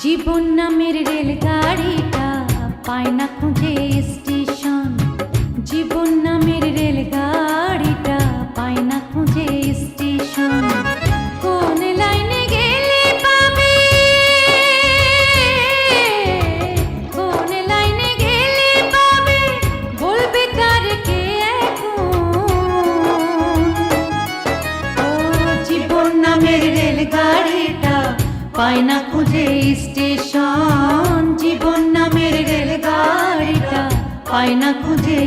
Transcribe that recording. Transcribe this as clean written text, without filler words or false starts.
জীবন নামের রেলগাড়িটা পায় না খুঁজে স্টেশন। জীবন নামের রেলগাড়িটা পায় না খুঁজে স্টেশন। কোন লাইনে গেলে পাবে, কোন লাইনে গেলে পাবে, বলবে কার কে এখন। ও জীবন নামের রেলগাড়িটা পায় না খুঁজে স্টেশন। জীবন নামের রেলগাড়িটা পায় না খুঁজে